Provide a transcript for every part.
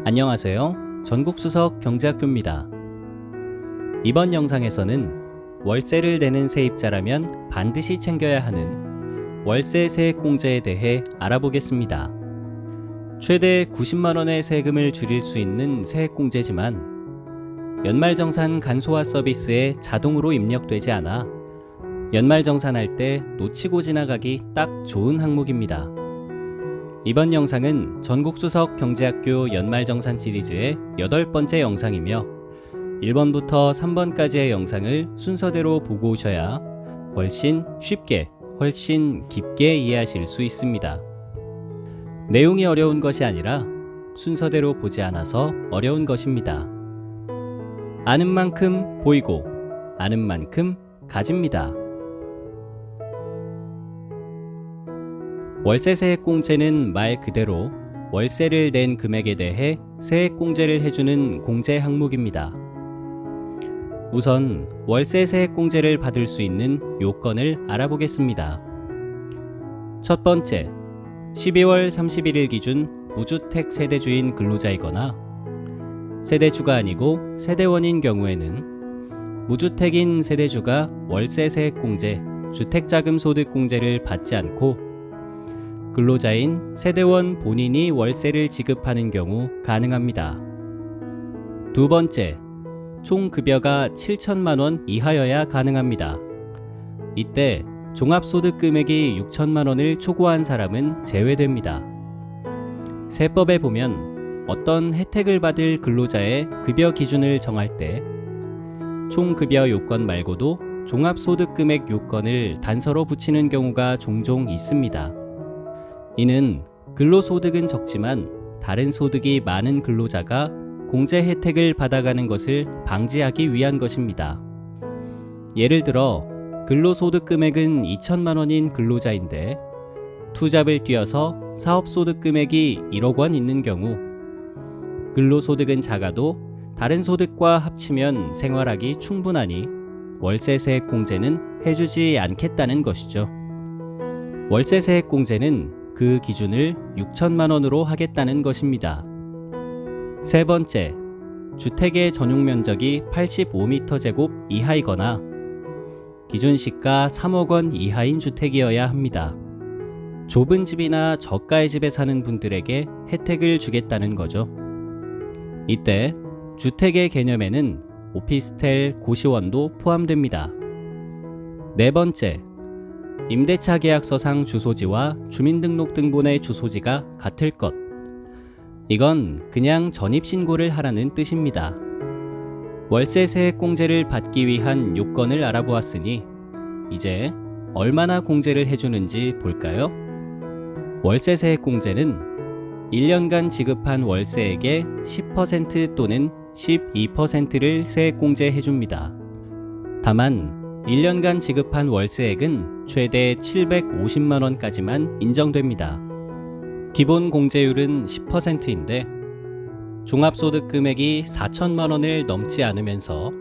안녕하세요. 전국수석 경제학교입니다. 이번 영상에서는 월세를 내는 세입자라면 반드시 챙겨야 하는 월세 세액공제에 대해 알아보겠습니다. 최대 90만원의 세금을 줄일 수 있는 세액공제지만 연말정산 간소화 서비스에 자동으로 입력되지 않아 연말정산할 때 놓치고 지나가기 딱 좋은 항목입니다. 이번 영상은 전국수석 경제학교 연말정산 시리즈의 8번째 영상이며 1번부터 3번까지의 영상을 순서대로 보고 오셔야 훨씬 쉽게, 훨씬 깊게 이해하실 수 있습니다. 내용이 어려운 것이 아니라 순서대로 보지 않아서 어려운 것입니다. 아는 만큼 보이고 아는 만큼 가집니다. 월세 세액공제는 말 그대로 월세를 낸 금액에 대해 세액공제를 해주는 공제 항목입니다. 우선 월세 세액공제를 받을 수 있는 요건을 알아보겠습니다. 첫 번째, 12월 31일 기준 무주택 세대주인 근로자이거나 세대주가 아니고 세대원인 경우에는 무주택인 세대주가 월세 세액공제, 주택자금소득공제를 받지 않고 근로자인 세대원 본인이 월세를 지급하는 경우 가능합니다. 두 번째, 총 급여가 7천만원 이하여야 가능합니다. 이때 종합소득 금액이 6천만원을 초과한 사람은 제외됩니다. 세법에 보면 어떤 혜택을 받을 근로자의 급여 기준을 정할 때 총급여 요건 말고도 종합소득 금액 요건을 단서로 붙이는 경우가 종종 있습니다. 이는 근로소득은 적지만 다른 소득이 많은 근로자가 공제 혜택을 받아가는 것을 방지하기 위한 것입니다. 예를 들어 근로소득 금액은 2천만원인 근로자인데 투잡을 뛰어서 사업소득 금액이 1억 원 있는 경우 근로소득은 작아도 다른 소득과 합치면 생활하기 충분하니 월세세액 공제는 해주지 않겠다는 것이죠. 월세세액 공제는 그 기준을 6천만원으로 하겠다는 것입니다. 세 번째, 주택의 전용면적이 85m² 이하이거나 기준시가 3억 원 이하인 주택이어야 합니다. 좁은 집이나 저가의 집에 사는 분들에게 혜택을 주겠다는 거죠. 이때 주택의 개념에는 오피스텔 고시원도 포함됩니다. 네 번째, 임대차 계약서상 주소지와 주민등록등본의 주소지가 같을 것. 이건 그냥 전입신고를 하라는 뜻입니다. 월세 세액 공제를 받기 위한 요건을 알아보았으니 이제 얼마나 공제를 해주는지 볼까요? 월세 세액 공제는 1년간 지급한 월세액의 10% 또는 12%를 세액 공제해줍니다. 다만 1년간 지급한 월세액은 최대 750만원까지만 인정됩니다. 기본 공제율은 10%인데 종합소득 금액이 4천만원을 넘지 않으면서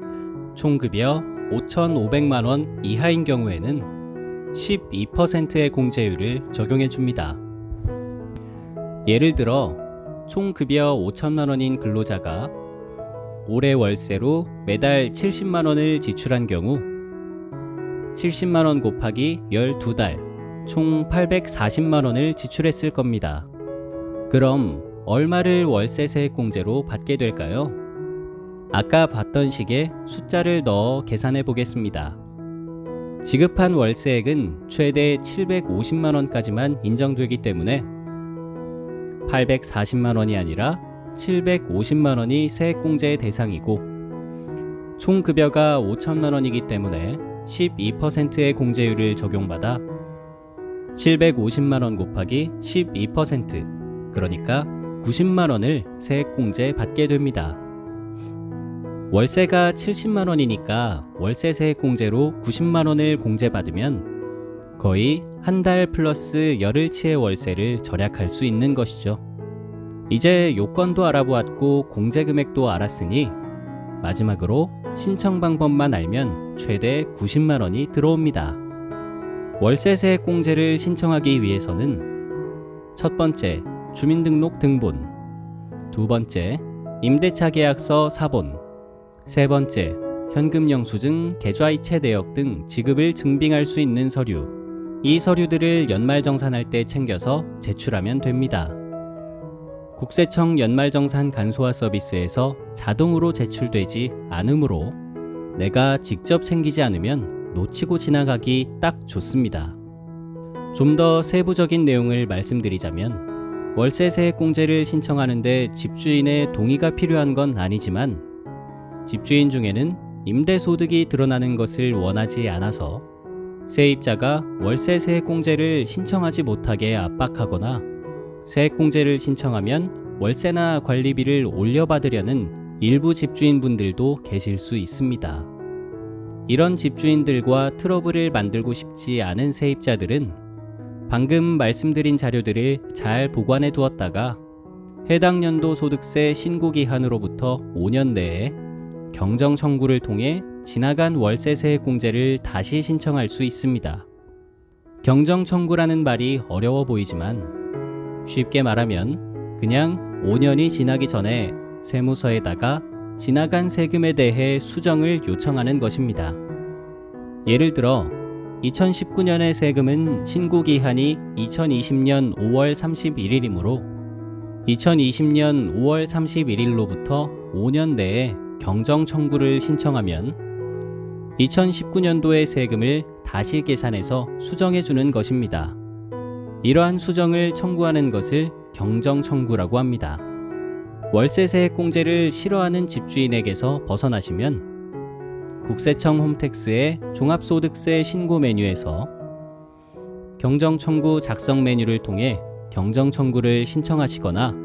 총급여 5,500만원 이하인 경우에는 12%의 공제율을 적용해 줍니다. 예를 들어 총급여 5천만원인 근로자가 올해 월세로 매달 70만원을 지출한 경우 70만원 곱하기 12달, 총 840만원을 지출했을 겁니다. 그럼 얼마를 월세 세액 공제로 받게 될까요? 아까 봤던 식에 숫자를 넣어 계산해 보겠습니다. 지급한 월세액은 최대 750만원까지만 인정되기 때문에 840만원이 아니라 750만원이 세액 공제의 대상이고 총 급여가 5천만원이기 때문에 12%의 공제율을 적용받아 750만원 곱하기 12%, 그러니까 90만원을 세액공제 받게 됩니다. 월세가 70만원이니까 월세 세액공제로 90만원을 공제받으면 거의 한 달 플러스 열흘치의 월세를 절약할 수 있는 것이죠. 이제 요건도 알아보았고 공제 금액도 알았으니 마지막으로 신청 방법만 알면 최대 90만원이 들어옵니다. 월세 세액 공제를 신청하기 위해서는 첫 번째, 주민등록 등본, 두 번째, 임대차 계약서 사본. 세 번째, 현금 영수증, 계좌이체 내역 등 지급을 증빙할 수 있는 서류. 이 서류들을 연말정산할 때 챙겨서 제출하면 됩니다. 국세청 연말정산 간소화 서비스에서 자동으로 제출되지 않으므로 내가 직접 챙기지 않으면 놓치고 지나가기 딱 좋습니다. 좀 더 세부적인 내용을 말씀드리자면 월세 세액공제를 신청하는데 집주인의 동의가 필요한 건 아니지만 집주인 중에는 임대소득이 드러나는 것을 원하지 않아서 세입자가 월세 세액공제를 신청하지 못하게 압박하거나 세액공제를 신청하면 월세나 관리비를 올려받으려는 일부 집주인분들도 계실 수 있습니다. 이런 집주인들과 트러블을 만들고 싶지 않은 세입자들은 방금 말씀드린 자료들을 잘 보관해 두었다가 해당 연도 소득세 신고 기한으로부터 5년 내에 경정 청구를 통해 지나간 월세 세액공제를 다시 신청할 수 있습니다. 경정 청구라는 말이 어려워 보이지만 쉽게 말하면 그냥 5년이 지나기 전에 세무서에다가 지나간 세금에 대해 수정을 요청하는 것입니다. 예를 들어 2019년의 세금은 신고 기한이 2020년 5월 31일이므로 2020년 5월 31일로부터 5년 내에 경정 청구를 신청하면 2019년도의 세금을 다시 계산해서 수정해 주는 것입니다. 이러한 수정을 청구하는 것을 경정 청구라고 합니다. 월세 세액공제를 싫어하는 집주인에게서 벗어나시면 국세청 홈택스의 종합소득세 신고 메뉴에서 경정 청구 작성 메뉴를 통해 경정 청구를 신청하시거나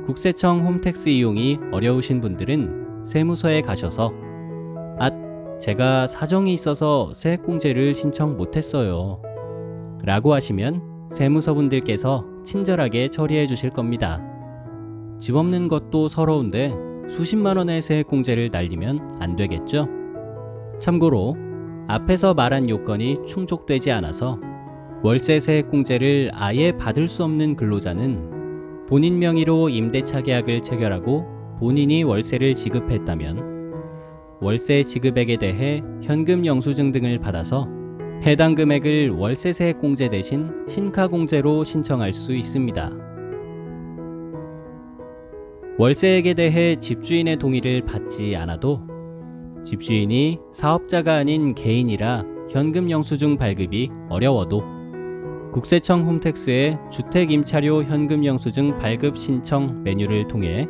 국세청 홈택스 이용이 어려우신 분들은 세무서에 가셔서 제가 사정이 있어서 세액공제를 신청 못했어요 라고 하시면 세무서분들께서 친절하게 처리해 주실 겁니다. 집 없는 것도 서러운데 수십만 원의 세액공제를 날리면 안 되겠죠? 참고로 앞에서 말한 요건이 충족되지 않아서 월세 세액공제를 아예 받을 수 없는 근로자는 본인 명의로 임대차 계약을 체결하고 본인이 월세를 지급했다면 월세 지급액에 대해 현금 영수증 등을 받아서 해당 금액을 월세 세액공제 대신 신카공제로 신청할 수 있습니다. 월세액에 대해 집주인의 동의를 받지 않아도 집주인이 사업자가 아닌 개인이라 현금 영수증 발급이 어려워도 국세청 홈택스의 주택임차료 현금 영수증 발급 신청 메뉴를 통해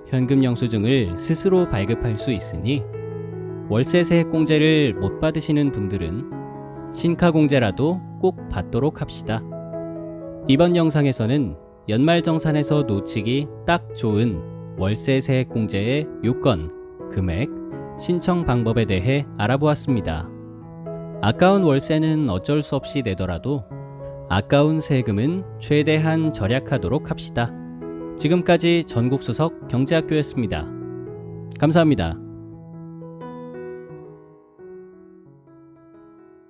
현금 영수증을 스스로 발급할 수 있으니 월세 세액공제를 못 받으시는 분들은 신카공제라도 꼭 받도록 합시다. 이번 영상에서는 연말정산에서 놓치기 딱 좋은 월세 세액공제의 요건, 금액, 신청 방법에 대해 알아보았습니다. 아까운 월세는 어쩔 수 없이 내더라도 아까운 세금은 최대한 절약하도록 합시다. 지금까지 전국수석 경제학교였습니다. 감사합니다.